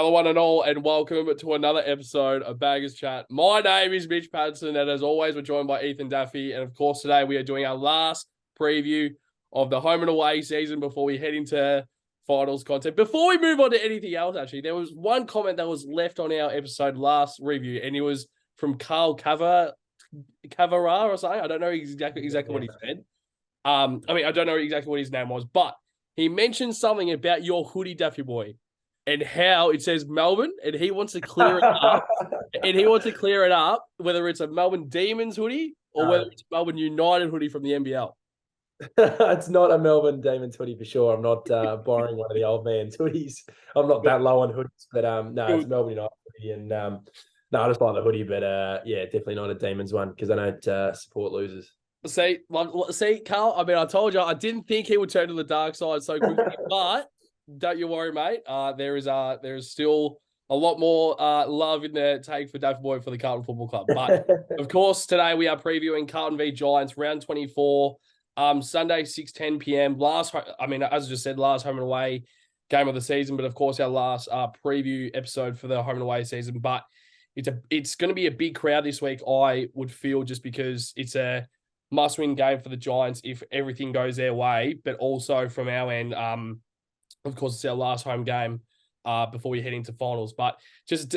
Hello, one and all, and welcome to another episode of Baggers Chat. My name is Mitch Patterson, and as always, we're joined by Ethan Daffy. And of course, today we are doing our last preview of the home and away season before we head into finals content. Before we move on to anything else, actually, there was one comment that was left on our episode last review, and it was from Carl Cavara or something. I don't know exactly what he said. I don't know exactly what his name was, but he mentioned something about your hoodie, Daffy boy, and how it says Melbourne, and he wants to clear it up. Whether it's a Melbourne Demons hoodie or whether it's a Melbourne United hoodie from the NBL. It's not a Melbourne Demons hoodie for sure. I'm not borrowing one of the old man's hoodies. I'm not that low on hoodies, but no, it's a Melbourne United hoodie, and no, I just like the hoodie, but yeah, definitely not a Demons one because I don't support losers. See, Carl. I mean, I told you I didn't think he would turn to the dark side so quickly, but don't you worry, mate. There is still a lot more love in the take for Daffy Boy for the Carlton Football Club. But of course, today we are previewing Carlton v Giants, round 24, Sunday 6:10 p.m. As I just said, last home and away game of the season. But of course, our last preview episode for the home and away season. But it's going to be a big crowd this week, I would feel, just because it's a must-win game for the Giants if everything goes their way. But also from our end, of course, it's our last home game before we head into finals. But just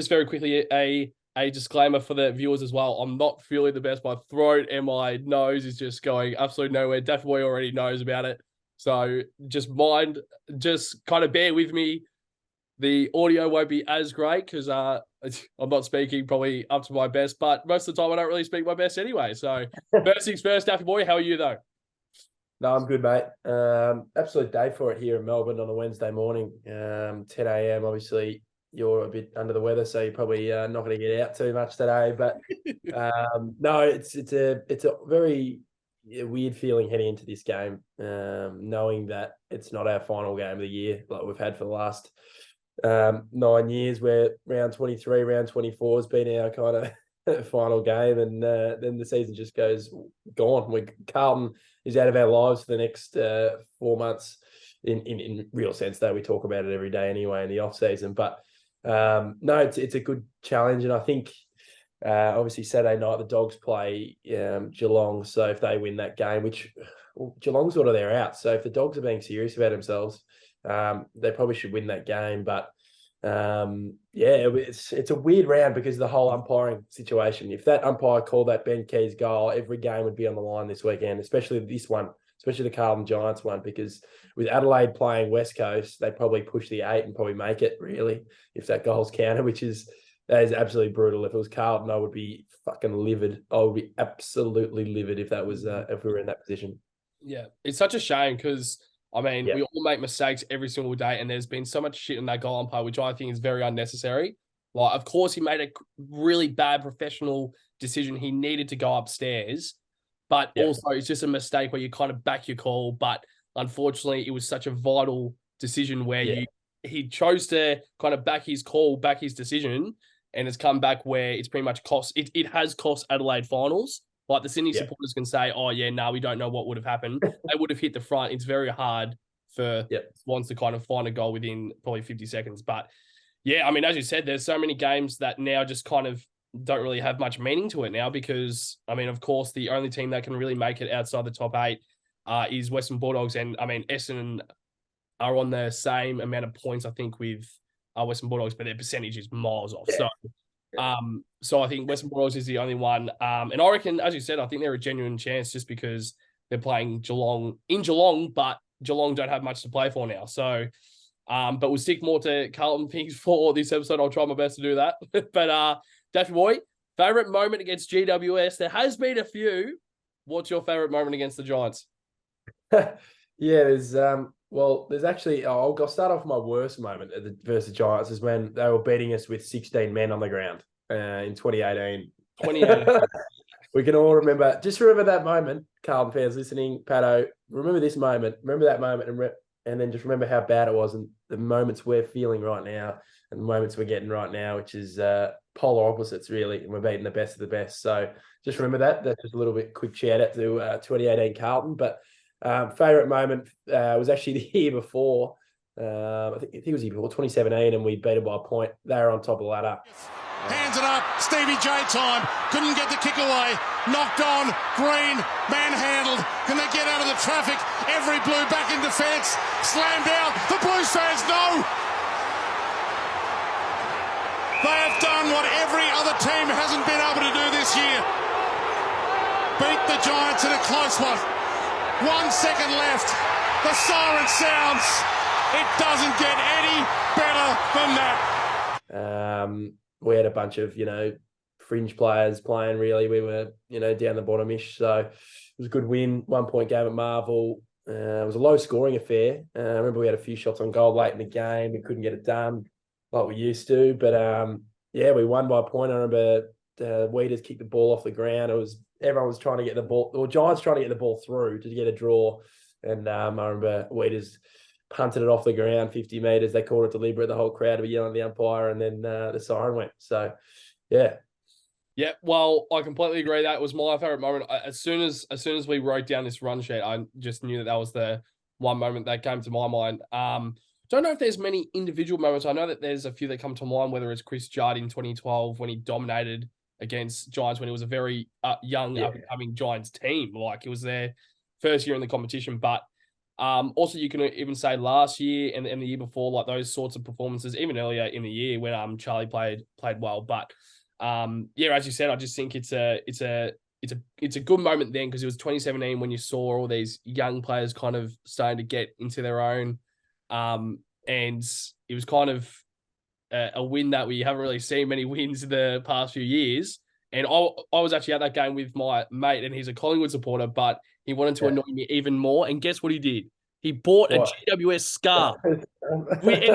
very quickly, a disclaimer for the viewers as well. I'm not feeling the best. My throat and my nose is just going absolutely nowhere. Daffy Boy already knows about it. So just kind of bear with me. The audio won't be as great because I'm not speaking probably up to my best, but most of the time I don't really speak my best anyway. So first things first, Daffy Boy, how are you though? No, I'm good, mate. Absolute day for it here in Melbourne on a Wednesday morning. 10 a.m. Obviously, you're a bit under the weather, so you're probably not going to get out too much today. But no, it's a very weird feeling heading into this game, knowing that it's not our final game of the year like we've had for the last 9 years, where round 23, round 24 has been our kind of final game, and then the season just goes gone. Carlton is out of our lives for the next 4 months in real sense, though we talk about it every day anyway in the off season. But no, it's a good challenge, and I think obviously Saturday night the Dogs play Geelong, so if they win that game, Geelong's sort of they're out, so if the Dogs are being serious about themselves, they probably should win that game. But it's a weird round because of the whole umpiring situation. If that umpire called that Ben Keys goal, every game would be on the line this weekend, especially this one, especially the Carlton Giants one, because with Adelaide playing West Coast, they probably push the 8 and probably make it, really, if that goal's counted, that is absolutely brutal. If it was Carlton, I would be fucking livid. I would be absolutely livid if that was if we were in that position. Yeah, it's such a shame because we all make mistakes every single day, and there's been so much shit in that goal umpire, which I think is very unnecessary. Like, of course, he made a really bad professional decision. He needed to go upstairs, but also it's just a mistake where you kind of back your call. But unfortunately, it was such a vital decision where he chose to kind of back his call, back his decision, and it's come back where it's pretty much it has cost Adelaide finals. Like the Sydney supporters can say, oh, yeah, no, we don't know what would have happened. They would have hit the front. It's very hard for Swans to kind of find a goal within probably 50 seconds. But, yeah, as you said, there's so many games that now just kind of don't really have much meaning to it now because, of course, the only team that can really make it outside the top 8 is Western Bulldogs. And, Essendon are on the same amount of points, I think, with Western Bulldogs, but their percentage is miles off. Yeah. So I think Western Bulldogs is the only one. And I reckon, as you said, I think they're a genuine chance just because they're playing Geelong, but Geelong don't have much to play for now. So, but we'll stick more to Carlton things for this episode. I'll try my best to do that. But Daffy Boy, favourite moment against GWS? There has been a few. What's your favourite moment against the Giants? There's actually, I'll start off with my worst moment versus the Giants is when they were beating us with 16 men on the ground in 2018. We can all remember that moment, Carlton fans listening, Pato, remember this moment, remember that moment, and then just remember how bad it was and the moments we're feeling right now and the moments we're getting right now, which is polar opposites, really, and we're beating the best of the best. So just remember that. That's just a little bit quick shout out to 2018 Carlton. But favourite moment was actually the year before I think it was before 2017, and we beat them by a point. They were on top of the ladder. Hands it up, Stevie J time. Couldn't get the kick away. Knocked on, Green, manhandled. Can they get out of the traffic? Every Blue back in defence. Slammed out. The Blues fans know. They have done what every other team hasn't been able to do this year. Beat the Giants in a close one. 1 second left. The siren sounds. It doesn't get any better than that. We had a bunch of, fringe players playing, really. We were, down the bottom-ish. So it was a good win. 1 point game at Marvel. It was a low-scoring affair. I remember we had a few shots on goal late in the game. We couldn't get it done like we used to. But, we won by a point. I remember Weeders kicked the ball off the ground. Everyone was trying to get the ball, or Giants trying to get the ball through to get a draw. And I remember Weeders punted it off the ground 50 metres. They called it deliberate. The whole crowd were yelling at the umpire, and then the siren went. So, yeah. Yeah, well, I completely agree. That was my favourite moment. As soon as we wrote down this run sheet, I just knew that was the one moment that came to my mind. Don't know if there's many individual moments. I know that there's a few that come to mind, whether it's Chris Judd in 2012 when he dominated against Giants when it was a very young, up-and-coming Giants team. Like, it was their first year in the competition. But also, you can even say last year and the year before, like those sorts of performances, even earlier in the year when Charlie played well. But as you said, I just think it's a good moment then, because it was 2017 when you saw all these young players kind of starting to get into their own. And it was kind of a win that we haven't really seen many wins in the past few years. And I was actually at that game with my mate, and he's a Collingwood supporter, but he wanted to annoy me even more. And guess what he did? He bought a GWS scarf. And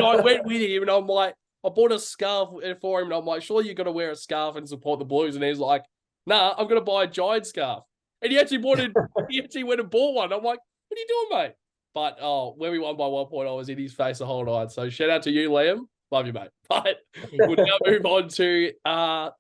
I went with him, and I'm like, I bought a scarf for him, and I'm like, surely you got to wear a scarf and support the Blues. And he's like, nah, I'm going to buy a Giant scarf. And he actually went and bought one. I'm like, what are you doing, mate? But when we won by 1 point, I was in his face the whole night. So shout out to you, Liam. Love you, mate. But we'll now move on to a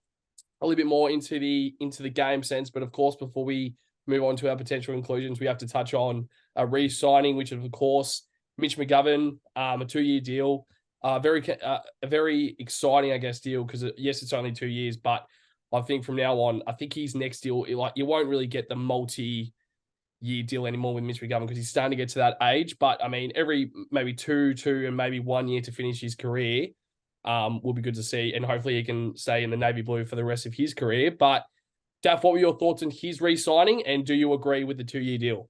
little bit more into the game sense. But of course, before we move on to our potential inclusions, we have to touch on a re-signing, which is, of course, Mitch McGovern, a 2-year deal. A very exciting, I guess, deal, because yes, it's only 2 years, but I think from now on, I think his next deal, like, you won't really get the multi-year deal anymore with Mitch McGovern because he's starting to get to that age. But I mean, every maybe two, and maybe 1 year to finish his career will be good to see, and hopefully he can stay in the navy blue for the rest of his career. But Daff, what were your thoughts on his re-signing, and do you agree with the 2-year deal?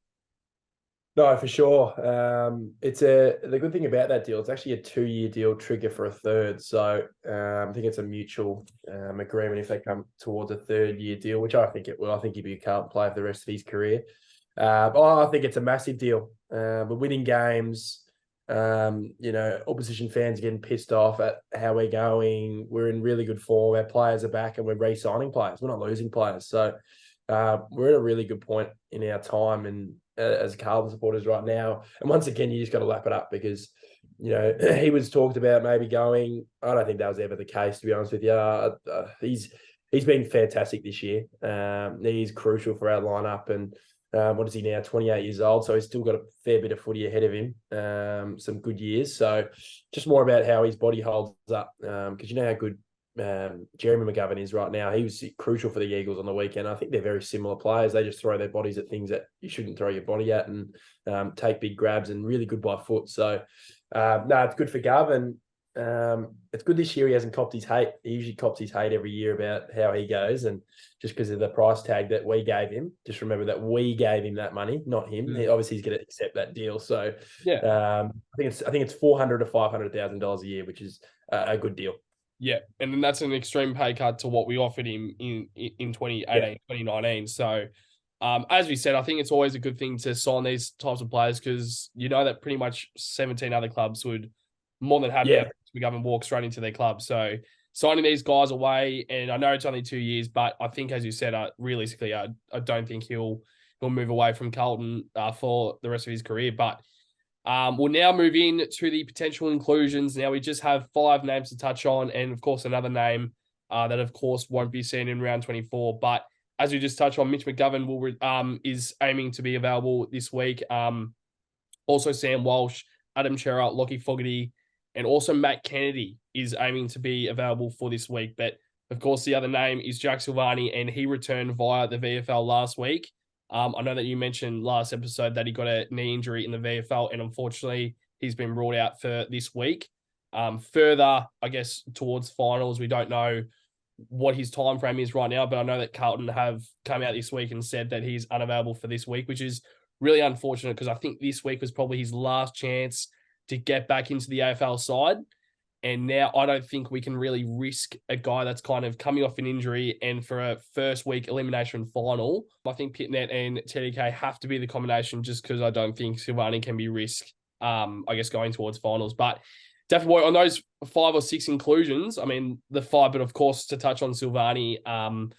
No, for sure. The good thing about that deal, it's actually a 2-year deal trigger for a third. So I think it's a mutual agreement if they come towards a 3rd-year deal, which I think it will. I think he'd be a Carlton player for the rest of his career. I think it's a massive deal. We're winning games. Opposition fans are getting pissed off at how we're going. We're in really good form. Our players are back, and we're re-signing players. We're not losing players. So we're at a really good point in our time and as Carlton supporters right now. And once again, you just got to lap it up because, he was talked about maybe going. I don't think that was ever the case, to be honest with you. He's been fantastic this year. He's crucial for our lineup. And what is he now? 28 years old. So he's still got a fair bit of footy ahead of him. Some good years. So just more about how his body holds up. Because you know how good Jeremy McGovern is right now. He was crucial for the Eagles on the weekend. I think they're very similar players. They just throw their bodies at things that you shouldn't throw your body at, and take big grabs, and really good by foot. So it's good for Gov, and it's good this year he hasn't copped his hate. He usually cops his hate every year about how he goes, and just because of the price tag that we gave him. Just remember that we gave him that money, not him. Obviously he's going to accept that deal. So I think it's $400,000 to $500,000 a year, which is a good deal. Yeah, and then that's an extreme pay cut to what we offered him in 2018, 2019. So, as we said, I think it's always a good thing to sign these types of players because you know that pretty much 17 other clubs would more than happy to go and walk straight into their club. So, signing these guys away, and I know it's only 2 years, but I think, as you said, realistically, I don't think he'll move away from Carlton for the rest of his career. But we'll now move in to the potential inclusions. Now we just have 5 names to touch on, and of course another name that of course won't be seen in round 24. But as we just touched on, Mitch McGovern is aiming to be available this week. Also Sam Walsh, Adam Chera, Lockie Fogerty, and also Matt Kennedy is aiming to be available for this week. But of course, the other name is Jack Silvani, and he returned via the VFL last week. I know that you mentioned last episode that he got a knee injury in the VFL, and unfortunately, he's been ruled out for this week. Further, I guess, towards finals, we don't know what his time frame is right now, but I know that Carlton have come out this week and said that he's unavailable for this week, which is really unfortunate because I think this week was probably his last chance to get back into the AFL side. And now I don't think we can really risk a guy that's kind of coming off an injury and for a first week elimination final. I think Pitnet and TDK have to be the combination just because I don't think Silvani can be risked, I guess, going towards finals. But definitely on those 5 or 6 inclusions, I mean, the 5, but of course, to touch on Silvani and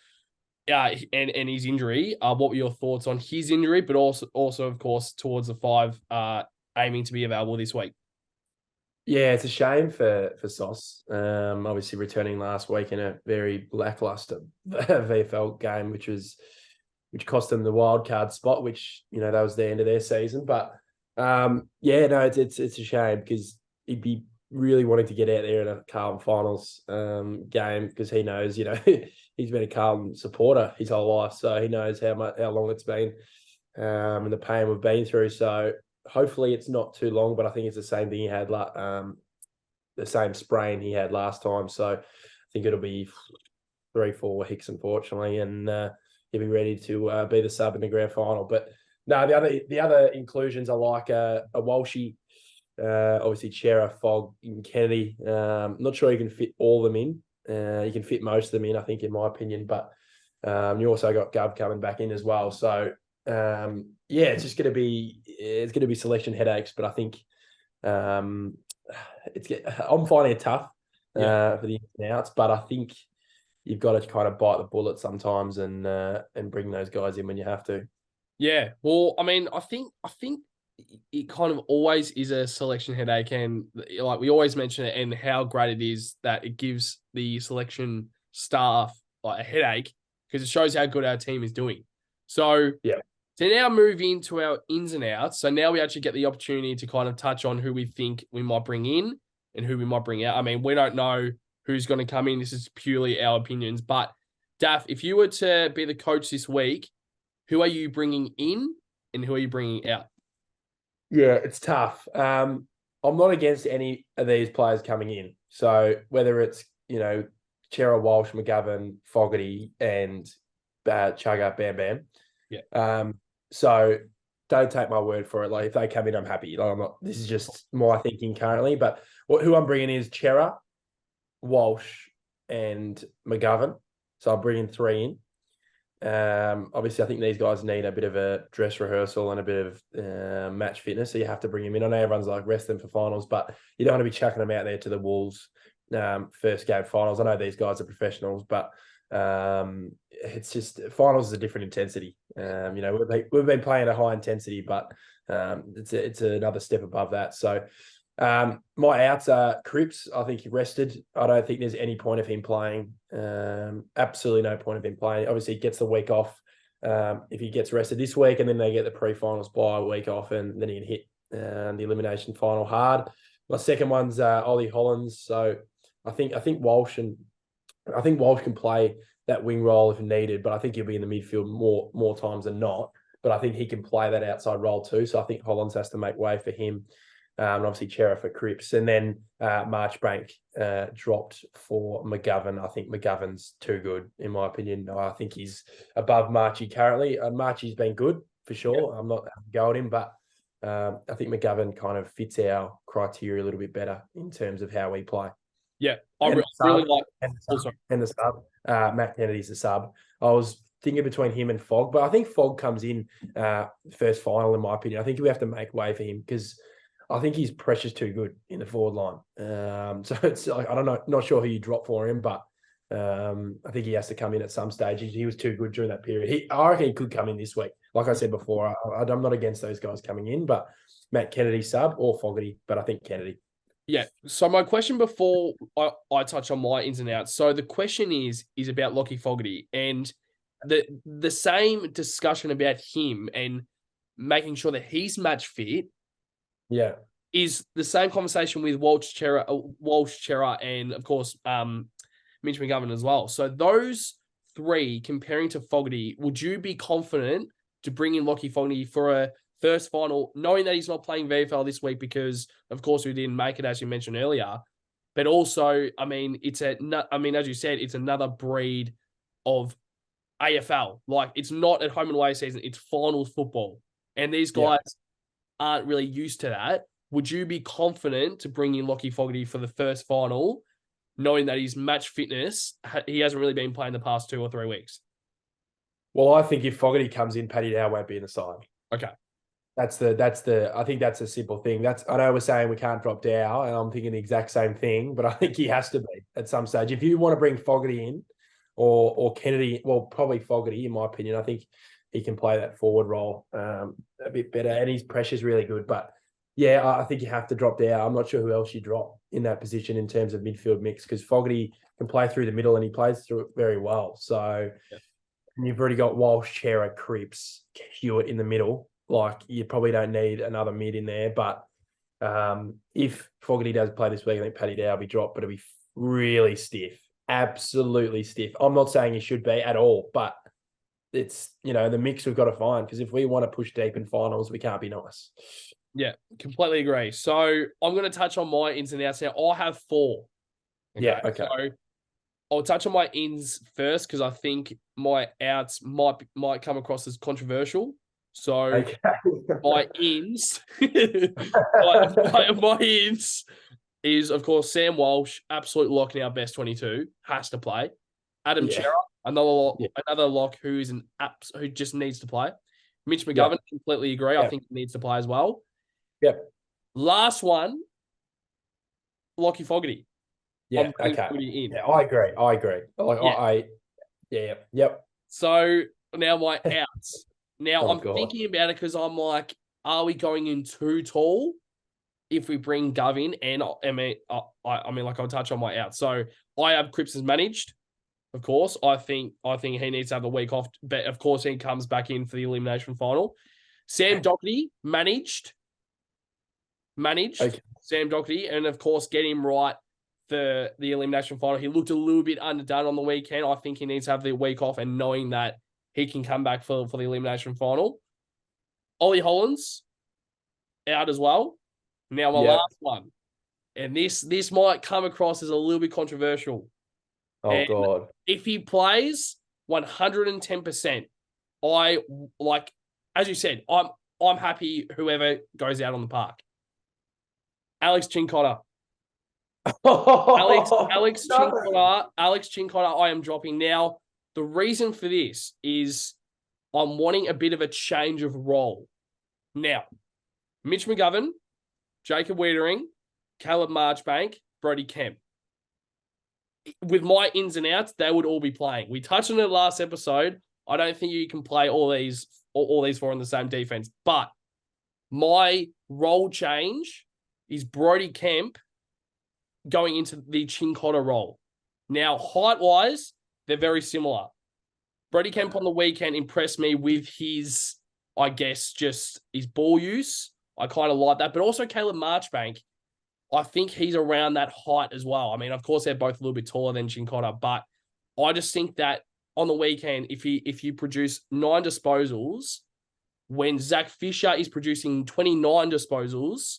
his injury, what were your thoughts on his injury, but also of course, towards the 5 aiming to be available this week? Yeah, it's a shame for Sauce. Obviously returning last week in a very lackluster VFL game, which cost them the wild card spot, which, you know, that was the end of their season. But it's a shame because he'd be really wanting to get out there in a Carlton finals game because he knows, you know, he's been a Carlton supporter his whole life, so he knows how long it's been and the pain we've been through. So hopefully it's not too long, but I think it's the same thing he had, the same sprain he had last time. So I think it'll be 3-4 weeks, unfortunately, and he'll be ready to be the sub in the grand final. But no, the other inclusions are like a Walshy, obviously Chera, Fogg, and Kennedy. Not sure you can fit all of them in. You can fit most of them in, I think, in my opinion. But you also got Gov coming back in as well. So it's just going to be selection headaches. But I think I'm finding it tough for the ins and outs. But I think you've got to kind of bite the bullet sometimes and bring those guys in when you have to. Yeah, well, I mean, I think it kind of always is a selection headache, and like we always mention it, and how great it is that it gives the selection staff like a headache because it shows how good our team is doing. So to now move into our ins and outs. So now we actually get the opportunity to kind of touch on who we think we might bring in and who we might bring out. I mean, we don't know who's going to come in. This is purely our opinions. But Daff, if you were to be the coach this week, who are you bringing in and who are you bringing out? Yeah, it's tough. I'm not against any of these players coming in. So whether it's, you know, Chera, Walsh, McGovern, Fogerty, and Chugga, Bam Bam. Yeah. So don't take my word for it. Like, if they come in, I'm happy. Like, this is just my thinking currently. But who I'm bringing is Chera, Walsh, and McGovern. So I'll bring in 3 in. Obviously, I think these guys need a bit of a dress rehearsal and a bit of match fitness, so you have to bring them in. I know everyone's like, rest them for finals, but you don't want to be chucking them out there to the Wolves first game finals. I know these guys are professionals, but it's just finals is a different intensity. You know, we've been playing a high intensity, but it's another step above that. So my outs are Cripps. I think he rested. I don't think there's any point of him playing. Absolutely no point of him playing. Obviously, he gets the week off if he gets rested this week, and then they get the pre-finals by a week off, and then he can hit the elimination final hard. My second one's Ollie Hollins. So I think Walsh can play that wing role if needed, but I think he'll be in the midfield more times than not. But I think he can play that outside role too. So I think Hollins has to make way for him. And obviously Chera for Cripps. And then Marchbank dropped for McGovern. I think McGovern's too good, in my opinion. I think he's above Marchie currently. Marchie's been good, for sure. I'm not going him, but I think McGovern kind of fits our criteria a little bit better in terms of how we play. Yeah, I really like... And the sub. Matt Kennedy's the sub. I was thinking between him and Fogg, but I think Fogg comes in first final, in my opinion. I think we have to make way for him because I think his pressure's too good in the forward line. So it's like, I don't know, not sure who you drop for him, but I think he has to come in at some stage. He was too good during that period. I reckon he could come in this week. Like I said before, I'm not against those guys coming in, but Matt Kennedy sub or Fogerty, but I think Kennedy. Yeah. So my question before I touch on my ins and outs. So the question is about Lockie Fogerty and the same discussion about him and making sure that he's match fit. Yeah. is the same conversation with Walsh, Chera, and of course, Mitch McGovern as well. So those three, comparing to Fogerty, would you be confident to bring in Lockie Fogerty for a first final, knowing that he's not playing VFL this week because, of course, we didn't make it, as you mentioned earlier. But also, I mean, as you said, it's another breed of AFL. Like, it's not at home and away season, it's finals football. And these guys aren't really used to that. Would you be confident to bring in Lockie Fogerty for the first final, knowing that his match fitness, he hasn't really been playing the past 2 or 3 weeks? Well, I think if Fogerty comes in, Paddy Dow won't be in the side. Okay. I think that's a simple thing. I know we're saying we can't drop Dow, and I'm thinking the exact same thing, but I think he has to be at some stage. If you want to bring Fogerty in or Kennedy, well, probably Fogerty, in my opinion, I think he can play that forward role a bit better, and his pressure's really good. But yeah, I think you have to drop Dow. I'm not sure who else you drop in that position in terms of midfield mix, because Fogerty can play through the middle and he plays through it very well. So and you've already got Walsh, Chera, Cripps, Hewitt in the middle. Like, you probably don't need another mid in there. But if Fogerty does play this week, I think Paddy Dow will be dropped, but it'll be really stiff, absolutely stiff. I'm not saying he should be at all, but it's, the mix we've got to find, because if we want to push deep in finals, we can't be nice. Yeah, completely agree. So I'm going to touch on my ins and outs now. I have 4. Okay. So I'll touch on my ins first, because I think my outs might come across as controversial. So my ins, my ins is, of course, Sam Walsh, absolute lock now, best 22, has to play. Adam Chera, another lock who just needs to play. Mitch McGovern, completely agree. I think he needs to play as well. Yep. Last one, Lockie Fogerty. Yeah, okay. Yeah, I agree. Yep. So now my outs. Now I'm thinking about it, because I'm like, are we going in too tall if we bring Gov in? And I'll touch on my outs. So I have Cripps as managed. Of course, I think he needs to have a week off, but of course he comes back in for the elimination final. Sam Doherty managed. Okay. Sam Doherty, and of course get him right for the elimination final. He looked a little bit underdone on the weekend. I think he needs to have the week off, and knowing that he can come back for the elimination final. Ollie Hollands out as well. Now my last one, and this might come across as a little bit controversial. Oh, God. If he plays 110%, as you said, I'm happy whoever goes out on the park. Alex Chincotta. Alex Chincotta, I am dropping. Now, the reason for this is I'm wanting a bit of a change of role. Now, Mitch McGovern, Jacob Wiedering, Caleb Marchbank, Brody Kemp. With my ins and outs, they would all be playing. We touched on it last episode. I don't think you can play all these 4 in the same defense. But my role change is Brody Kemp going into the Chincotta role. Now, height-wise, they're very similar. Brody Kemp on the weekend impressed me with his, I guess, just his ball use. I kind of like that. But also Caleb Marchbank, I think he's around that height as well. I mean, of course, they're both a little bit taller than Chincotta, but I just think that on the weekend, if you produce 9 disposals, when Zach Fisher is producing 29 disposals,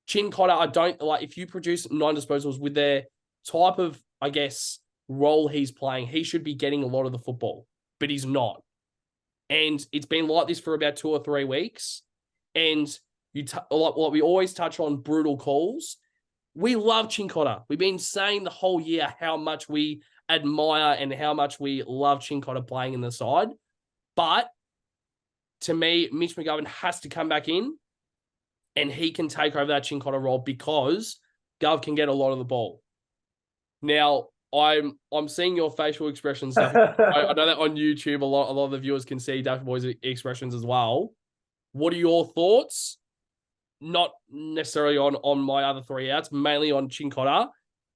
Chincotta, I don't like. If you produce 9 disposals with their type of, I guess, role he's playing, he should be getting a lot of the football, but he's not. And it's been like this for about 2 or 3 weeks. And like we always touch on brutal calls. We love Chincotta. We've been saying the whole year how much we admire and how much we love Chincotta playing in the side. But to me, Mitch McGovern has to come back in and he can take over that Chincotta role, because Gov can get a lot of the ball. Now, I'm seeing your facial expressions. I know that on YouTube, a lot of the viewers can see Daffy Boy's expressions as well. What are your thoughts? Not necessarily on my other 3 outs, mainly on Chincotta,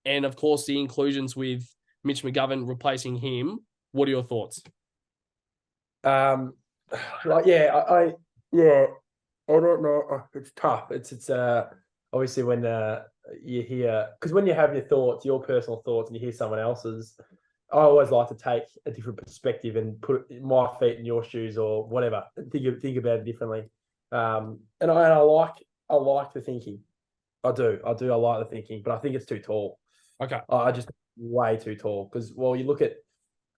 and of course the inclusions with Mitch McGovern replacing him. What are your thoughts? I don't know. It's tough. It's obviously when you hear, because when you have your thoughts, your personal thoughts, and you hear someone else's, I always like to take a different perspective and put my feet in your shoes or whatever, and think about it differently. And I like the thinking. I do. I like the thinking, but I think it's too tall. Okay. I just way too tall because, well, you look at.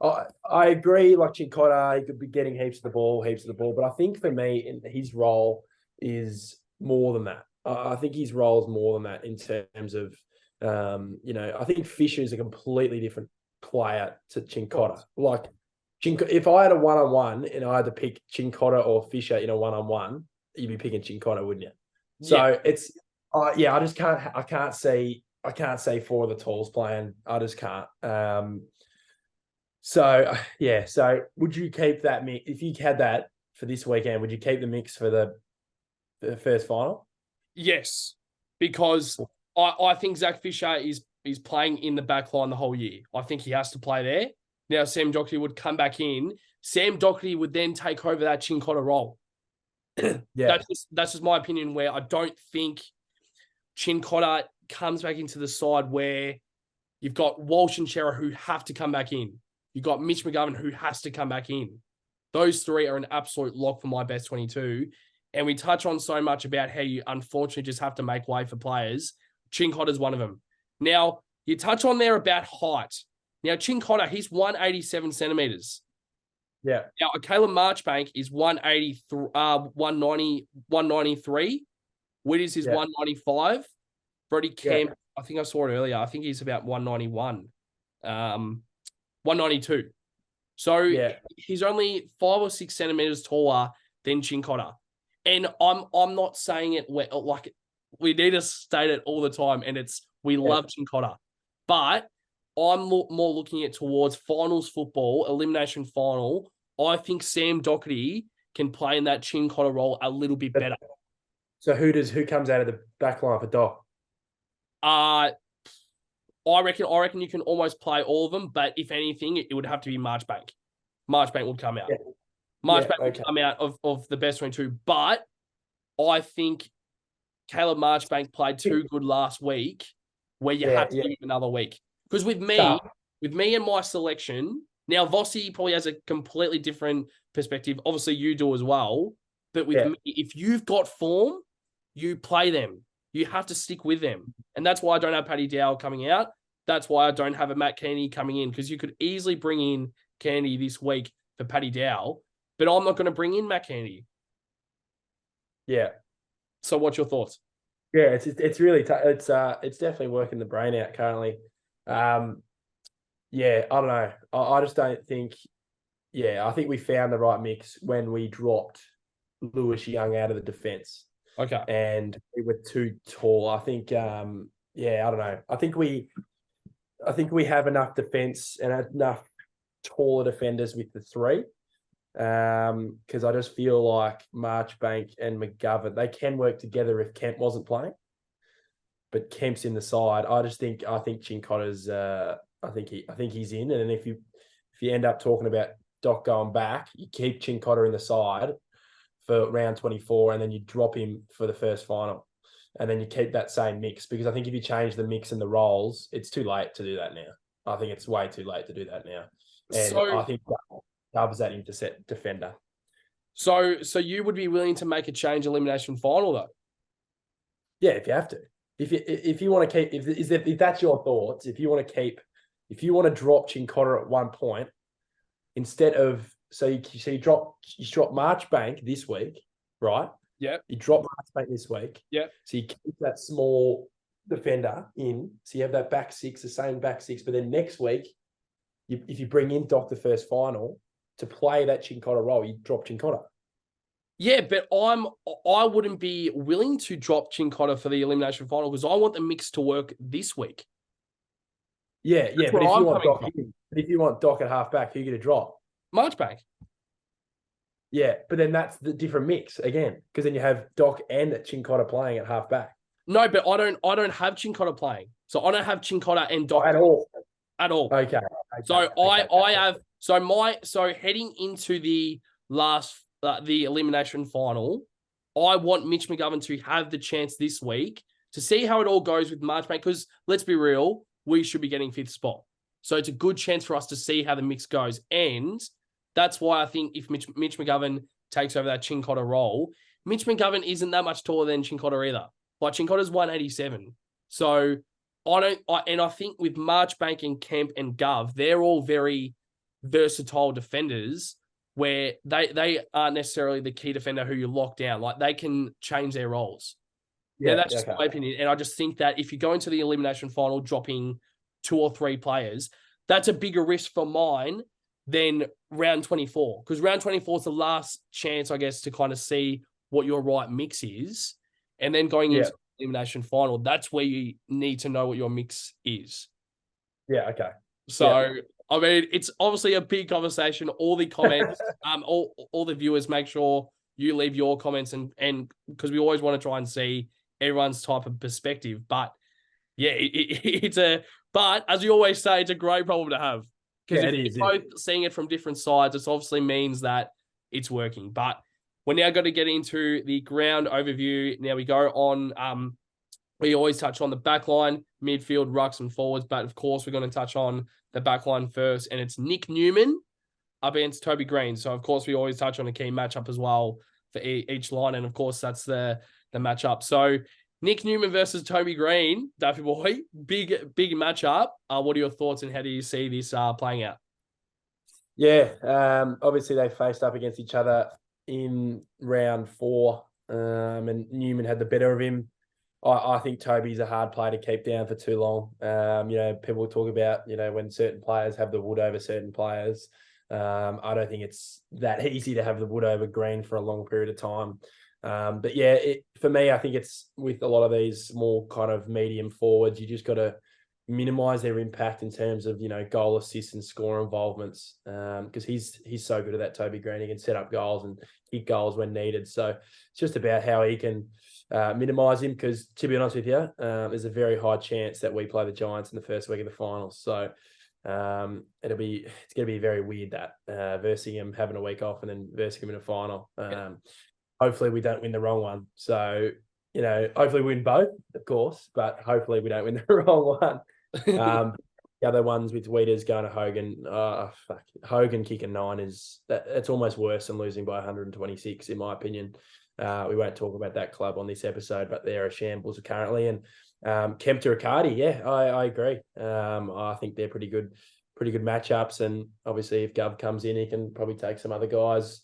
I agree. Like Chincotta, he could be getting heaps of the ball, but I think for me, his role is more than that. I think his role is more than that in terms of, I think Fisher is a completely different player to Chincotta. Like, if I had a one-on-one and I had to pick Chincotta or Fisher in a one-on-one, you'd be picking Chincotta, wouldn't you? So it's, I just can't. I can't see four of the talls playing. I just can't. So would you keep that mix if you had that for this weekend? Would you keep the mix for the first final? Yes, because I think Zach Fisher is playing in the back line the whole year. I think he has to play there. Now Sam Doherty would come back in. Sam Doherty would then take over that Chincotta role. Yeah, that's just my opinion. Where I don't think Chincotta comes back into the side where you've got Walsh and Chera who have to come back in. You've got Mitch McGovern who has to come back in. Those three are an absolute lock for my best 22. And we touch on so much about how you unfortunately just have to make way for players. Chincotta is one of them. Now, you touch on there about height. Now, Chincotta, he's 187 centimetres. Yeah. Now, Caleb Marchbank is 193. Witters is 195. Brody Kemp, I think I saw it earlier. I think he's about 191. 192. So he's only 5 or 6 centimeters taller than Chincotta. And I'm not saying it like we need to state it all the time, and we love Chincotta. But I'm more looking at towards finals football, elimination final. I think Sam Doherty can play in that Chincotta role a little bit better. So who comes out of the back line for Doc? I reckon you can almost play all of them, but if anything, it would have to be Marchbank. Marchbank would come out. Marchbank would come out of the best 22, but I think Caleb Marchbank played too good last week where you have to give him another week. Because with me and my selection, now Vossi probably has a completely different perspective. Obviously, you do as well. But with me, if you've got form, you play them. You have to stick with them. And that's why I don't have Paddy Dow coming out. That's why I don't have a Matt Kennedy coming in, because you could easily bring in Kennedy this week for Paddy Dow, but I'm not going to bring in Matt Kennedy. Yeah. So what's your thoughts? Yeah, it's really it's definitely working the brain out currently. I don't know. I just don't think. Yeah, I think we found the right mix when we dropped Lewis Young out of the defence. Okay. And we were too tall. I think. I don't know. I think we have enough defence and enough taller defenders with the three. Because I just feel like Marchbank and McGovern, they can work together if Kemp wasn't playing. But Kemp's in the side. I think Chincotta's I think he's in. And then if you end up talking about Doc going back, you keep Chincotta in the side for round 24 and then you drop him for the first final. And then you keep that same mix, because I think if you change the mix and the roles, it's too late to do that now. I think it's way too late to do that now. And I think that covers that intercept defender. So you would be willing to make a change elimination final though? Yeah, if you have to. If you want to keep, if that's your thoughts, if you want to drop Chincotta at one point, instead of you drop Marchbank this week, right? Yeah. You drop Marchbank this week. Yeah. So you keep that small defender in. So you have that back six, the same back six. But then next week, if you bring in Doc the first final to play that Chincotta role, you drop Chincotta. Yeah, but I wouldn't be willing to drop Chincotta for the elimination final because I want the mix to work this week. Yeah. But if you want Doc at halfback, who are you going to drop? Marchbank. Yeah, but then that's the different mix again, because then you have Doc and Chincotta playing at halfback. No, but I don't have Chincotta playing, so I don't have Chincotta and Doc at all. At all. Okay. I have so heading into the last the elimination final, I want Mitch McGovern to have the chance this week to see how it all goes with Marchbank, because let's be real, we should be getting 5th spot. So it's a good chance for us to see how the mix goes. And that's why I think if Mitch McGovern takes over that Chincotta role, Mitch McGovern isn't that much taller than Chincotta either. Like Chincotta's 187. So I think with Marchbank and Kemp and Gov, they're all very versatile defenders where they aren't necessarily the key defender who you lock down. Like they can change their roles. Yeah, that's just my opinion. And I just think that if you go into the elimination final dropping 2 or 3 players, that's a bigger risk for mine than round 24. Because round 24 is the last chance, I guess, to kind of see what your right mix is. And then going into the elimination final, that's where you need to know what your mix is. Yeah, okay. So, I mean, it's obviously a big conversation. All the comments, all the viewers, make sure you leave your comments and because we always want to try and see everyone's type of perspective. But yeah, but as we always say, it's a great problem to have. Because if you're both seeing it from different sides, it obviously means that it's working. But we're now going to get into the ground overview. Now we go on, we always touch on the backline, midfield, rucks and forwards. But of course, we're going to touch on the backline first. And it's Nick Newman up against Toby Green. So of course, we always touch on a key matchup as well for each line. And of course, that's the matchup. So Nick Newman versus Toby Green, Duffy boy, big matchup. What are your thoughts and how do you see this playing out? Yeah, obviously they faced up against each other in round 4, and Newman had the better of him. I think Toby's a hard player to keep down for too long. People talk about, when certain players have the wood over certain players. I don't think it's that easy to have the wood over Green for a long period of time. But yeah, for me, I think it's with a lot of these more kind of medium forwards, you just got to minimize their impact in terms of, goal assists and score involvements. Because he's so good at that, Toby Green. He can set up goals and kick goals when needed. So it's just about how he can minimize him. Because to be honest with you, there's a very high chance that we play the Giants in the first week of the finals. So it's going to be very weird that versing him, having a week off and then versing him in a final. Hopefully we don't win the wrong one. So, hopefully we win both, of course, but hopefully we don't win the wrong one. The other ones with Weeders going to Hogan, Hogan kicking 9 it's almost worse than losing by 126, in my opinion. We won't talk about that club on this episode, but they're a shambles currently. And Kemp to Riccardi, I agree. I think they're pretty good matchups. And obviously if Gov comes in, he can probably take some other guys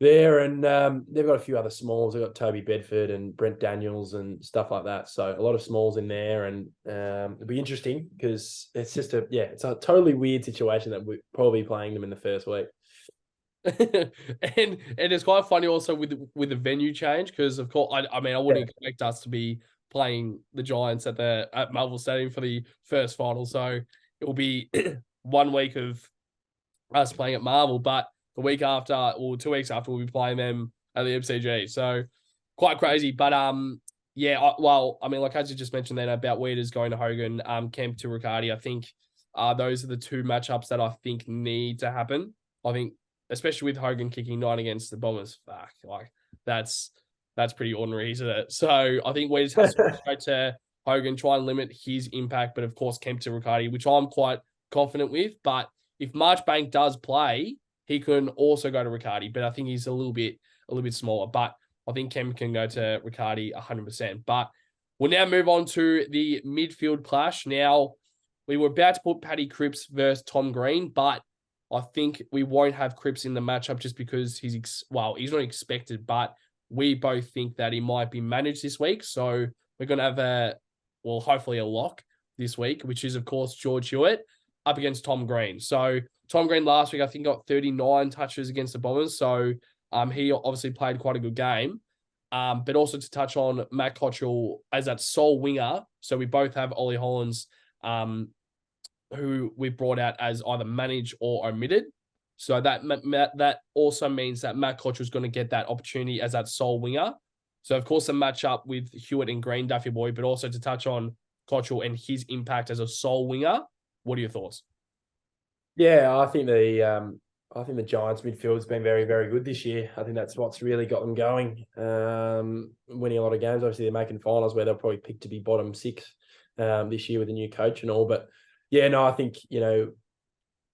there, and they've got a few other smalls. They've got Toby Bedford and Brent Daniels and stuff like that. So a lot of smalls in there, and it'll be interesting because it's just it's a totally weird situation that we're probably playing them in the first week. and it's quite funny also with the venue change because of course I wouldn't expect us to be playing the Giants at Marvel Stadium for the first final. So it will be 1 week of us playing at Marvel, but the week after, or 2 weeks after, we'll be playing them at the MCG. So quite crazy. But like as you just mentioned then about Weeders going to Hogan, Kemp to Riccardi, I think those are the 2 matchups that I think need to happen. I think, especially with Hogan kicking 9 against the Bombers, that's pretty ordinary, isn't it? So I think Weeders has to go straight to Hogan, try and limit his impact, but of course Kemp to Riccardi, which I'm quite confident with. But if Marchbank does play, he can also go to Riccardi, but I think he's a little bit smaller. But I think Kemp can go to Riccardi 100%. But we'll now move on to the midfield clash. Now, we were about to put Paddy Cripps versus Tom Green, but I think we won't have Cripps in the matchup just because he's not expected, but we both think that he might be managed this week. So we're going to have hopefully a lock this week, which is, of course, George Hewitt up against Tom Green. So Tom Green last week, I think, got 39 touches against the Bombers. So he obviously played quite a good game. But also to touch on Matt Cottrell as that sole winger. So we both have Ollie Hollands, who we brought out as either managed or omitted. So that also means that Matt Cottrell is going to get that opportunity as that sole winger. So, of course, a matchup with Hewitt and Green, Duffy boy, but also to touch on Cottrell and his impact as a sole winger. What are your thoughts? Yeah, I think the I think the Giants midfield has been very, very good this year. I think that's what's really got them going. Winning a lot of games. Obviously, they're making finals where they'll probably pick to be bottom six this year with a new coach and all. But yeah, no, I think,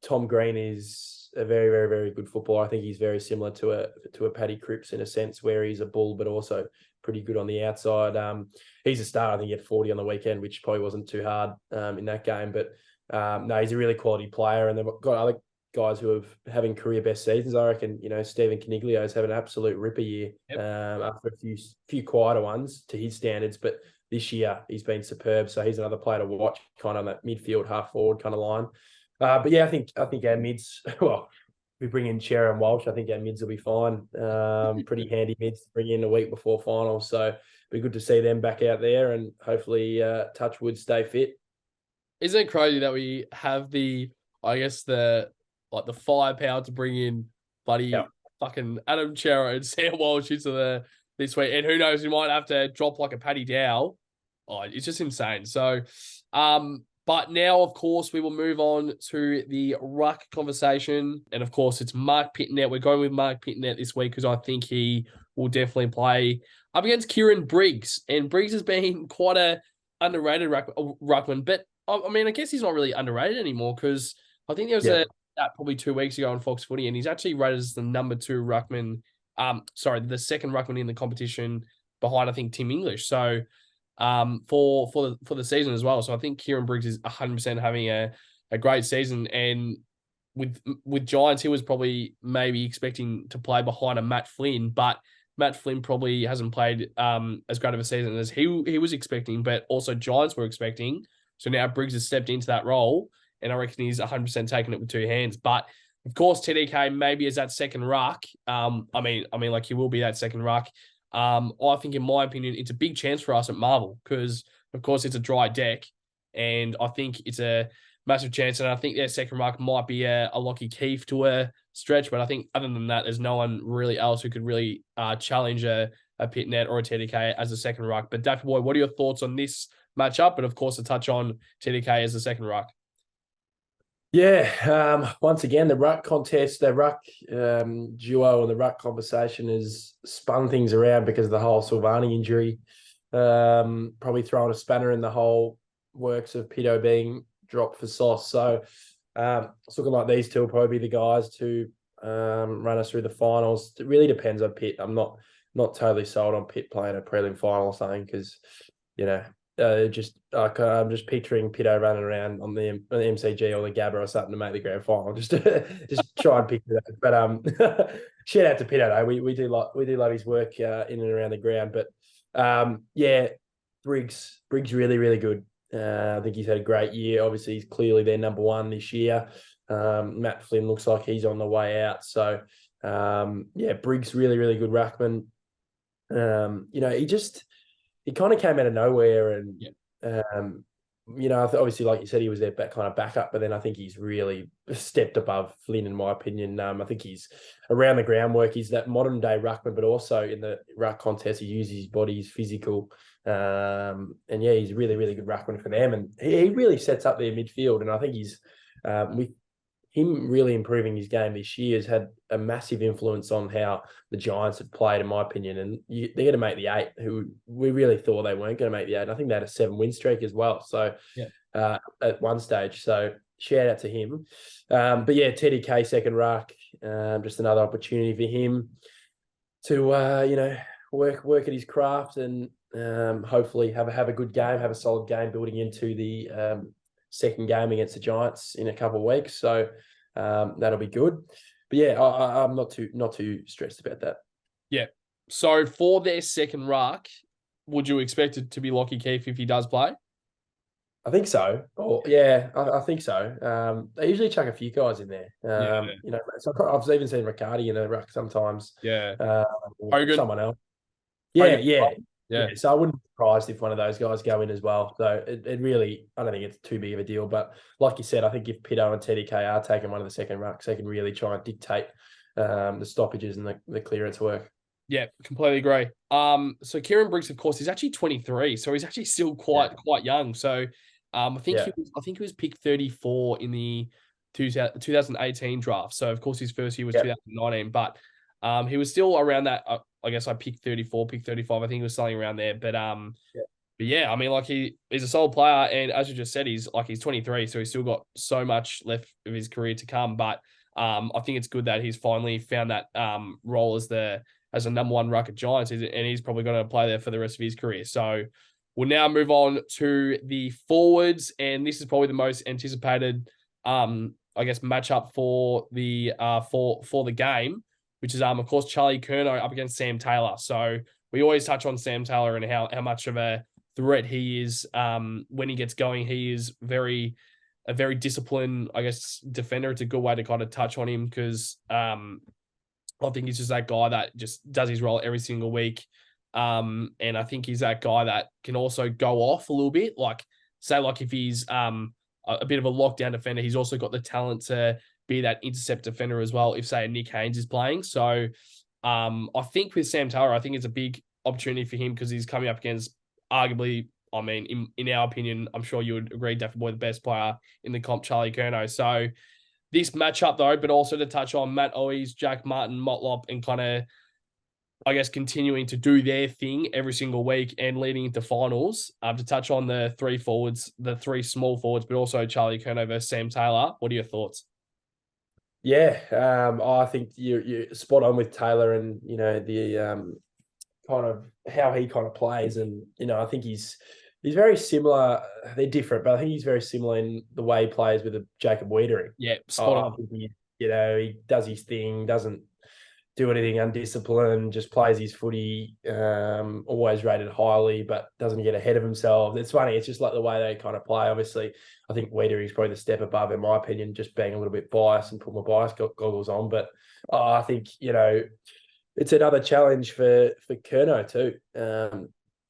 Tom Green is a very, very, very good footballer. I think he's very similar to a Paddy Cripps in a sense where he's a bull, but also pretty good on the outside. He's a star. I think he had 40 on the weekend, which probably wasn't too hard in that game. But no, he's a really quality player, and they've got other guys who are having career best seasons. I reckon, Stephen Caniglio is having an absolute ripper year after a few quieter ones to his standards. But this year he's been superb. So he's another player to watch, kind of on that midfield, half forward kind of line. But yeah, I think our mids. Well, if we bring in Cher and Walsh, I think our mids will be fine. Pretty handy mids to bring in a week before finals. So it'd be good to see them back out there, and hopefully, touch wood, stay fit. Isn't it crazy that we have the firepower to bring in bloody fucking Adam Chero and Sam Walsh into this week, and who knows, we might have to drop like a Paddy Dow. Oh, it's just insane. So, but now, of course, we will move on to the ruck conversation, and of course, it's Mark Pitnet. We're going with Mark Pitnet this week because I think he will definitely play up against Kieran Briggs, and Briggs has been quite a underrated ruckman, but I mean, I guess he's not really underrated anymore because I think there was that probably 2 weeks ago on Fox Footy, and he's actually rated as the number 2 ruckman. The second ruckman in the competition behind, I think, Tim English. So, for the season as well. So I think Kieran Briggs is 100% having a great season, and with Giants, he was probably maybe expecting to play behind a Matt Flynn, but Matt Flynn probably hasn't played as great of a season as he was expecting, but also Giants were expecting. So now Briggs has stepped into that role, and I reckon he's 100% taking it with 2 hands. But of course, TDK maybe as that second ruck. I mean, like he will be that second ruck. I think, in my opinion, it's a big chance for us at Marvel because, of course, it's a dry deck, and I think it's a massive chance. And I think their second ruck might be a Lockie Keefe to a stretch, but I think other than that, there's no one really else who could really challenge a Pitnet or a TDK as a second ruck. But Daffy Boy, what are your thoughts on this matchup? And of course, a touch on TDK as the second ruck. Yeah, once again, the ruck contest, the ruck duo and the ruck conversation has spun things around because of the whole Silvani injury. Probably throwing a spanner in the whole works of Pito being dropped for Sauce. So it's looking like these two will probably be the guys to run us through the finals. It really depends on Pitt. I'm not totally sold on Pitt playing a prelim final or something because, I'm just picturing Pito running around on the MCG or the Gabba or something to make the grand final. Just try and picture that. But shout out to Pito though. We do love his work in and around the ground. But Briggs really, really good. I think he's had a great year. Obviously, he's clearly their number 1 this year. Matt Flynn looks like he's on the way out. So Briggs really, really good ruckman. He kind of came out of nowhere, and obviously, like you said, he was their kind of backup, but then I think he's really stepped above Flynn, in my opinion. I think he's around the groundwork. He's that modern day ruckman, but also in the ruck contest, he uses his body, he's physical, and he's really, really good ruckman for them, and he really sets up their midfield. And I think he's with him really improving his game this year has had a massive influence on how the Giants have played, in my opinion. And they're going to make the 8, who we really thought they weren't going to make the 8. And I think they had a 7-win streak as well. So at one stage, so shout out to him. But yeah, TDK second ruck, just another opportunity for him to work at his craft and hopefully have a good game, have a solid game building into the second game against the Giants in a couple of weeks. So that'll be good. But yeah, I'm not too stressed about that. Yeah. So for their second ruck, would you expect it to be Lockie Keefe if he does play? I think so. I think so. They usually chuck a few guys in there. So I've even seen Riccardi in a ruck sometimes. Yeah. Someone else. Yeah. Yeah. So I wouldn't be surprised if one of those guys go in as well. So it really, I don't think it's too big of a deal. But like you said, I think if Pito and TDK are taking one of the second rucks, they can really try and dictate the stoppages and the clearance work. Yeah, completely agree. So Kieran Briggs, of course, he's actually 23, so he's actually still quite young. So I think he was picked 34 in the 2018 draft. So, of course, his first year was 2019, but he was still around that. I guess I picked 34, picked 35. I think he was something around there. But yeah, I mean, like he's a solid player. And as you just said, he's 23, so he's still got so much left of his career to come. But I think it's good that he's finally found that role as a number one ruck at Giants, and he's probably going to play there for the rest of his career. So we'll now move on to the forwards, and this is probably the most anticipated, I guess, matchup for the for the game, which is of course Charlie Curnow up against Sam Taylor. So we always touch on Sam Taylor and how much of a threat he is when he gets going. He is a very disciplined, I guess, defender. It's a good way to kind of touch on him because I think he's just that guy that just does his role every single week. And I think he's that guy that can also go off a little bit. Like, say, like if he's a bit of a lockdown defender, he's also got the talent to be that intercept defender as well, if, say, Nick Haynes is playing. So I think with Sam Taylor, I think it's a big opportunity for him because he's coming up against arguably, I mean, in our opinion, I'm sure you would agree, Daffy Boy, the best player in the comp, Charlie Curnow. So this matchup, though, but also to touch on Matt Owies, Jack Martin, Motlop, and kind of, I guess, continuing to do their thing every single week and leading into finals. To touch on the three forwards, the three small forwards, but also Charlie Curnow versus Sam Taylor. What are your thoughts? Yeah, I think you're spot on with Taylor and, the kind of how he kind of plays. And, I think he's very similar. They're different, but I think he's very similar in the way he plays with Jacob Wiedering. Yeah, spot on. I think he does his thing, doesn't do anything undisciplined, just plays his footy, always rated highly, but doesn't get ahead of himself. It's funny. It's just like the way they kind of play. Obviously, I think Wiedering's probably the step above, in my opinion, just being a little bit biased and put my bias goggles on. But I think, it's another challenge for Curnow too.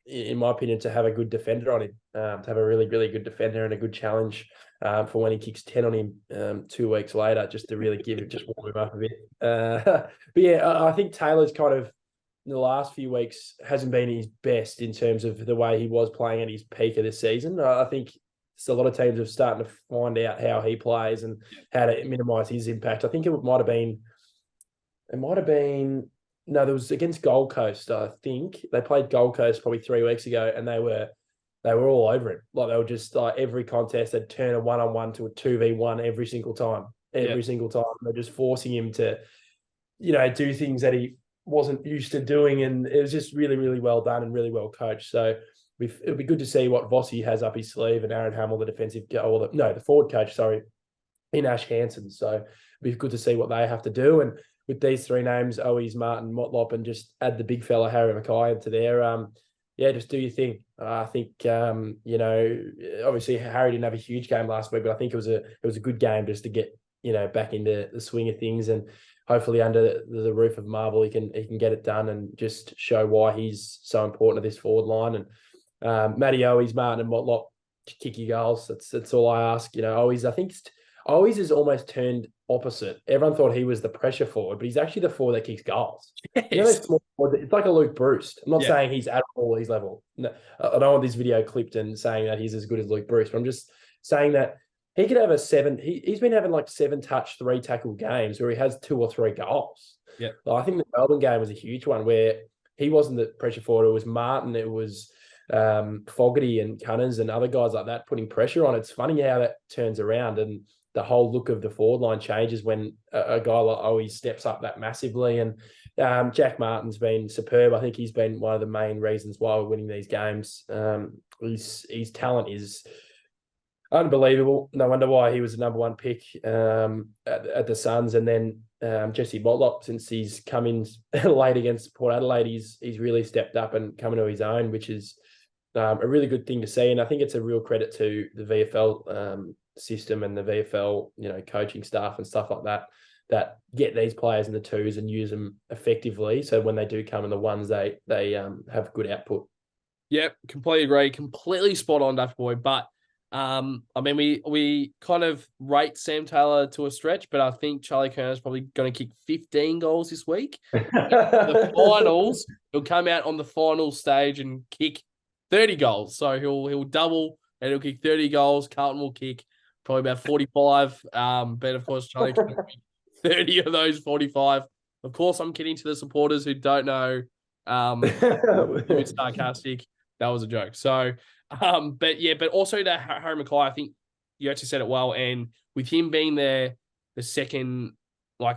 In my opinion, to have a good defender on him, to have a really, really good defender and a good challenge for when he kicks 10 on him 2 weeks later, just to really just warm him up a bit. But yeah, I think Taylor's kind of, in the last few weeks, hasn't been his best in terms of the way he was playing at his peak of this season. I think a lot of teams are starting to find out how he plays and how to minimise his impact. I think it might have been, no, there was against Gold Coast, I think. They played Gold Coast probably 3 weeks ago, and they were all over him. Like, they were just like every contest, they'd turn a 1-on-1 to a 2v1 every single time. Every single time. They're just forcing him to, do things that he wasn't used to doing. And it was just really, really well done and really well coached. So it'll be good to see what Vossi has up his sleeve, and Aaron Hamill, the forward coach, in Ash Hansen. So it'll be good to see what they have to do. And with these three names, Owies, Martin, Motlop, and just add the big fella Harry Mackay into there. Just do your thing. I think obviously Harry didn't have a huge game last week, but I think it was a good game just to get back into the swing of things, and hopefully under the roof of Marvel he can get it done and just show why he's so important to this forward line. And Matty Owies, Martin, and Motlop, kick your goals. That's all I ask. Owies, I think Owies has almost turned opposite. Everyone thought he was the pressure forward, but he's actually the forward that kicks goals. Yes. It's like a Luke Bruce. I'm not saying he's at all his level. No, I don't want this video clipped and saying that he's as good as Luke Bruce, but I'm just saying that he could have a 7. He's been having like 7-touch, 3-tackle games where he has 2 or 3 goals. Yeah. I think the Melbourne game was a huge one where he wasn't the pressure forward. It was Martin. It was Fogerty and Cunners and other guys like that putting pressure on. It's funny how that turns around, and the whole look of the forward line changes when a guy like Owies steps up that massively. And Jack Martin's been superb. I think he's been one of the main reasons why we're winning these games. His talent is unbelievable. No wonder why he was the number 1 pick at the Suns. And then Jesse Motlop, since he's come in late against Port Adelaide, he's really stepped up and come into his own, which is a really good thing to see. And I think it's a real credit to the VFL system and the VFL, coaching staff and stuff like that get these players in the 2s and use them effectively. So when they do come in the 1s, they have good output. Yep, completely agree. Completely spot on, Daft Boy. But we kind of rate Sam Taylor to a stretch, but I think Charlie Curnow is probably going to kick 15 goals this week. The finals, he'll come out on the final stage and kick 30 goals. So he'll double and he'll kick 30 goals. Carlton will kick probably about 45. But of course, Charlie, 30 of those 45. Of course, I'm kidding to the supporters who don't know. A bit sarcastic. That was a joke. So, but also to Harry Mackay, I think you actually said it well. And with him being the second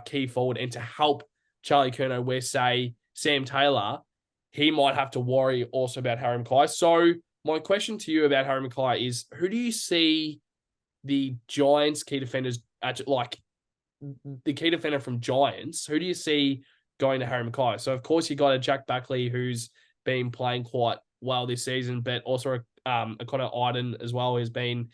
key forward, and to help Charlie Curnow, where say Sam Taylor, he might have to worry also about Harry Mackay. So my question to you about Harry Mackay is, who do you see the Giants key defenders the key defender from Giants? Who do you see going to Harry Mackay? So of course you got a Jack Buckley who's been playing quite well this season, but also a Connor Iden as well who's been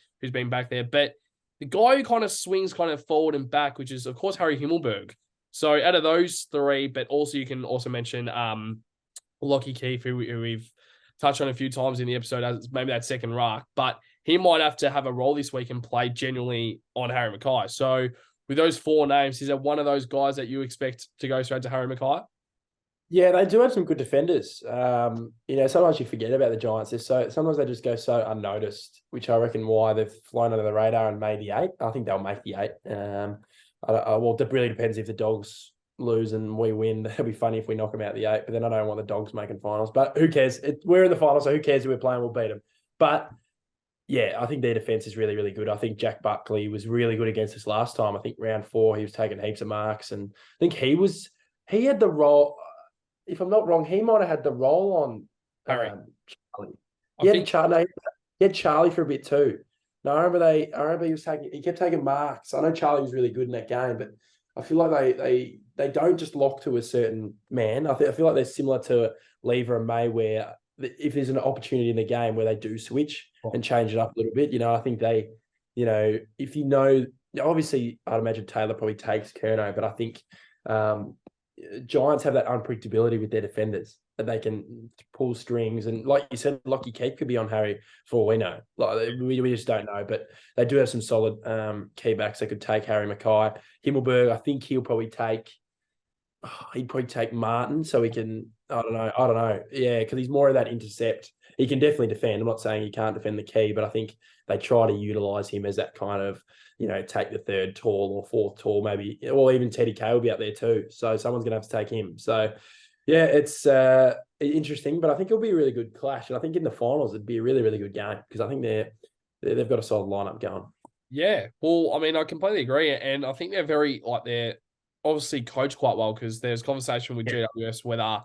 back there. But the guy who kind of swings kind of forward and back, which is of course Harry Himmelberg. So out of those three, but also you can also mention Lockie Keefe, who we've touched on a few times in the episode as maybe that second ruck, but he might have to have a role this week and play genuinely on Harry Mackay. So with those four names, is there one of those guys that you expect to go straight to Harry Mackay? Yeah, they do have some good defenders. Sometimes you forget about the Giants. Sometimes they just go so unnoticed, which I reckon why they've flown under the radar and made the 8. I think they'll make the 8. It really depends if the Dogs lose and we win. That'll be funny if we knock them out the 8, but then I don't want the Dogs making finals. But who cares? We're in the finals, so who cares who we're playing? We'll beat them. But yeah, I think their defense is really, really good. I think Jack Buckley was really good against us last time. I think round 4, he was taking heaps of marks. And I think he had the role, if I'm not wrong, he might have had the role on Charlie. He had Charlie for a bit too. No, I remember he kept taking marks. I know Charlie was really good in that game, but I feel like they don't just lock to a certain man. I feel like they're similar to Lever and May, where if there's an opportunity in the game where they do switch and change it up a little bit, I think they, obviously I'd imagine Taylor probably takes Curnow, but I think Giants have that unpredictability with their defenders that they can pull strings. And like you said, Lockie Keefe could be on Harry for all we know. We just don't know, but they do have some solid key backs that could take Harry Mackay. Himmelberg, I think he'd probably take Martin, so he can, I don't know. Yeah, because he's more of that intercept. He can definitely defend. I'm not saying he can't defend the key, but I think they try to utilise him as that kind of, take the third tall or fourth tall, maybe, or even Teddy Kay will be up there too. So someone's going to have to take him. So yeah, it's interesting, but I think it'll be a really good clash. And I think in the finals, it'd be a really, really good game because I think they've got a solid lineup going. Yeah. Well, I mean, I completely agree. And I think they're they're obviously coached quite well because there's conversation with GWS whether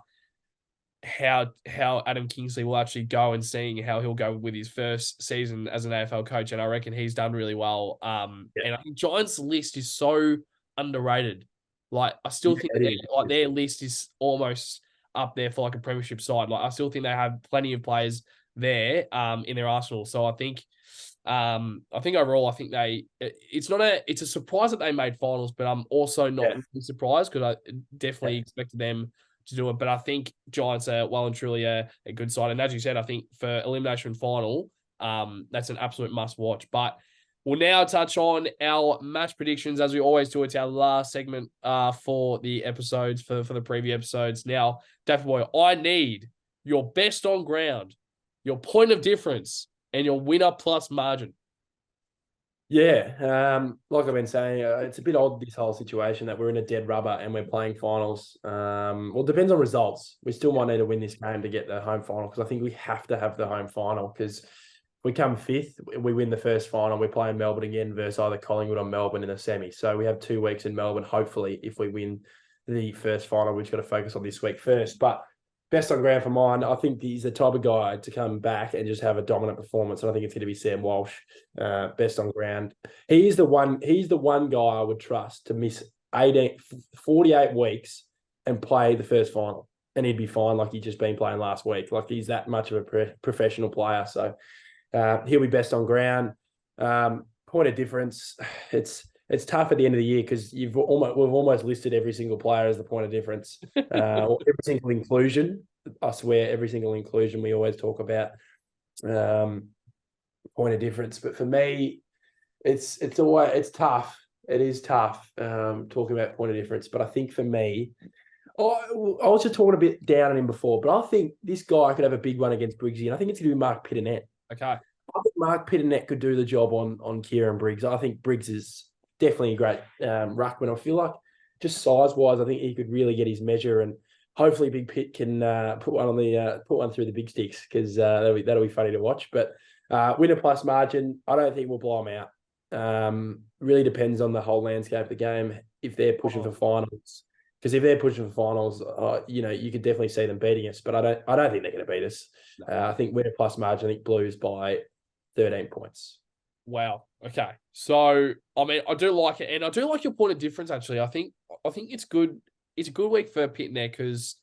how Adam Kingsley will actually go and seeing how he'll go with his first season as an AFL coach. And I reckon he's done really well. And I think Giants' list is so underrated. I still think their list is almost up there for a premiership side. I still think they have plenty of players there in their arsenal. So I think overall, I think it's a surprise that they made finals, but I'm also not really surprised because I definitely expected them to do it. But I think Giants are well and truly a good side. And as you said, I think for elimination final, that's an absolute must watch. But we'll now touch on our match predictions as we always do. It's our last segment for the episodes, for the preview episodes. Now, Daffy Boy, I need your best on ground, your point of difference, and your winner plus margin. Yeah, like I've been saying, it's a bit odd, this whole situation that we're in a dead rubber and we're playing finals. It depends on results. We still might need to win this game to get the home final because I think we have to have the home final because if we come 5th, we win the first final, we're playing Melbourne again versus either Collingwood or Melbourne in the semi. So we have 2 weeks in Melbourne, hopefully, if we win the first final. We've got to focus on this week first. But best on ground for mine, I think he's the type of guy to come back and just have a dominant performance. And I think it's going to be Sam Walsh, best on ground. He's the one guy I would trust to miss 48 weeks and play the first final. And he'd be fine like he'd just been playing last week. He's that much of a professional player. So he'll be best on ground. Point of difference, it's tough at the end of the year because we've almost listed every single player as the point of difference. Every single inclusion, I swear, every single inclusion we always talk about point of difference. But for me, it's tough. It is tough talking about point of difference. But I think for me, I was just talking a bit down on him before, but I think this guy could have a big one against Briggsy, and I think it's going to be Mark Pittonet. Okay. I think Mark Pitterneck could do the job on Kieran Briggs. I think Briggs is definitely a great ruckman. I feel like just size-wise, I think he could really get his measure, and hopefully Big Pitt can put one through the big sticks, because that'll be funny to watch. But winner plus margin, I don't think we'll blow them out. Really depends on the whole landscape of the game. If they're pushing for finals, because if they're pushing for finals, you could definitely see them beating us. But I don't think they're going to beat us. I think winner plus margin. I think Blues by 13 points. Wow. Okay. So, I mean, I do like it, and I do like your point of difference. Actually, I think it's good. It's a good week for Pitner because,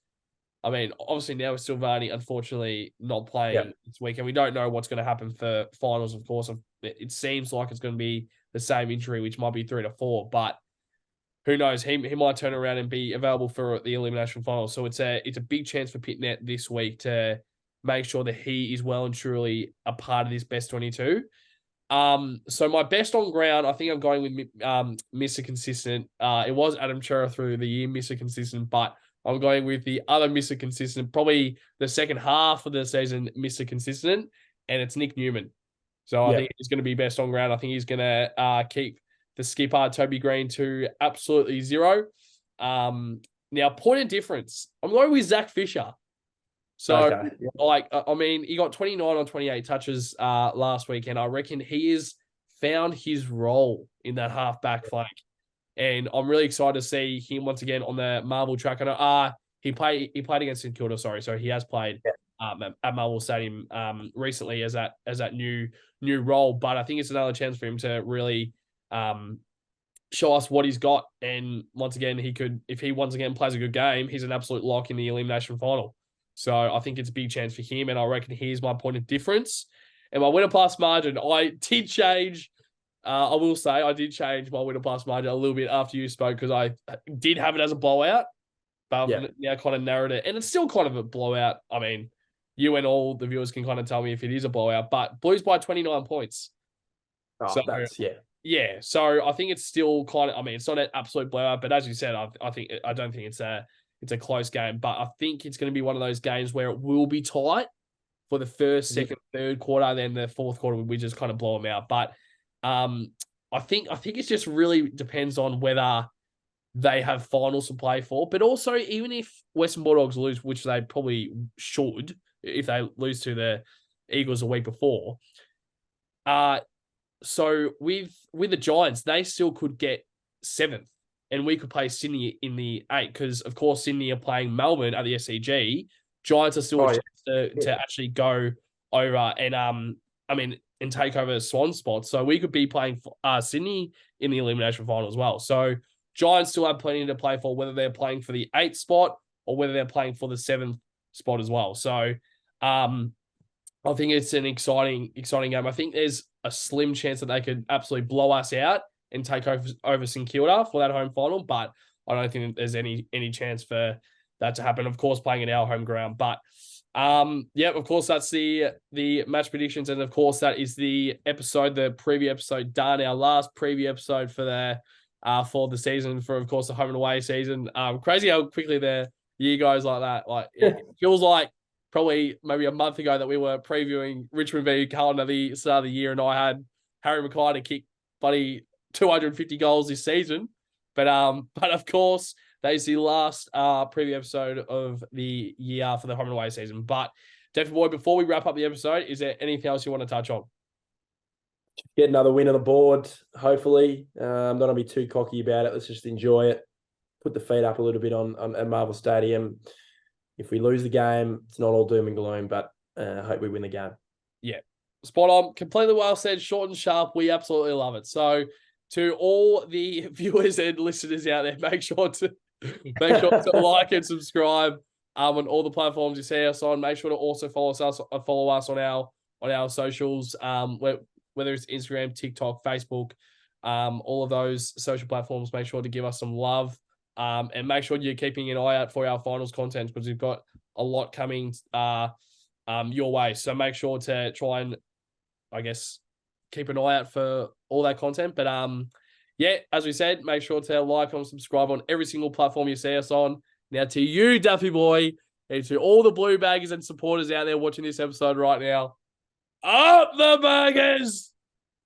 I mean, obviously now with Silvani unfortunately not playing this week, and we don't know what's going to happen for finals. Of course, it seems like it's going to be the same injury, which might be 3 to 4, but who knows? He might turn around and be available for the elimination final. So it's a big chance for Pitnet this week to make sure that he is well and truly a part of this best 22. So my best on ground, I think I'm going with Mr. Consistent. It was Adam Chera through the year, Mr. Consistent, but I'm going with the other Mr. Consistent, probably the second half of the season, Mr. Consistent, and it's Nick Newman. So I think he's going to be best on ground. I think he's going to keep the skipper, Toby Green, to absolutely 0. Now, point of difference, I'm going with Zach Fisher. So, I mean, he got 29 on 28 touches last week, and I reckon he has found his role in that half-back flank. And I'm really excited to see him once again on the Marvel track. I know he played against St Kilda, sorry. So he has played at Marvel Stadium recently as that new role. But I think it's another chance for him to really show us what he's got. And once again, if he once again plays a good game, he's an absolute lock in the elimination final. So I think it's a big chance for him, and I reckon here's my point of difference. And my winner plus margin, I did change. I will say I did change my winner plus margin a little bit after you spoke, because I did have it as a blowout, but I've now kind of narrowed it, and it's still kind of a blowout. I mean, you and all the viewers can kind of tell me if it is a blowout, but Blues by 29 points. So I think it's still kind of. I mean, it's not an absolute blowout, but as you said, I don't think it's a close game, but I think it's going to be one of those games where it will be tight for the first, second, third quarter. Then the fourth quarter, we just kind of blow them out. But I think it just really depends on whether they have finals to play for. But also, even if Western Bulldogs lose, which they probably should, if they lose to the Eagles a week before. So with the Giants, they still could get 7th. And we could play Sydney in the 8, because, of course, Sydney are playing Melbourne at the SCG. Giants are still a chance to actually go over and take over Swan spot. So we could be playing Sydney in the elimination final as well. So Giants still have plenty to play for, whether they're playing for the 8th spot or whether they're playing for the 7th spot as well. So I think it's an exciting game. I think there's a slim chance that they could absolutely blow us out and take over St Kilda for that home final, but I don't think there's any chance for that to happen. Of course, playing in our home ground, but of course that's the match predictions, and of course that is the preview episode done. Our last preview episode for the season, for of course the home and away season. Crazy how quickly the year goes like that. Like it feels like probably maybe a month ago that we were previewing Richmond v Carlton at the start of the year, and I had Harry Mackay to kick buddy 250 goals this season, but of course that is the last preview episode of the year for the home and away season. But Deafy Boy, before we wrap up the episode, is there anything else you want to touch on? Get another win on the board, hopefully. I'm not gonna be too cocky about it. Let's just enjoy it. Put the feet up a little bit on Marvel Stadium. If we lose the game, it's not all doom and gloom, but I hope we win the game. Yeah, spot on. Completely well said. Short and sharp. We absolutely love it. So, to all the viewers and listeners out there, make sure to like and subscribe on all the platforms you see us on. Make sure to also follow us on our socials, whether it's Instagram, TikTok, Facebook, all of those social platforms. Make sure to give us some love, and make sure you're keeping an eye out for our finals content, because we've got a lot coming your way. So make sure to try and, I guess, keep an eye out for all that content. But as we said, make sure to like and subscribe on every single platform you see us on. Now to you, Duffy Boy, and to all the blue baggers and supporters out there watching this episode right now, Up the burgers!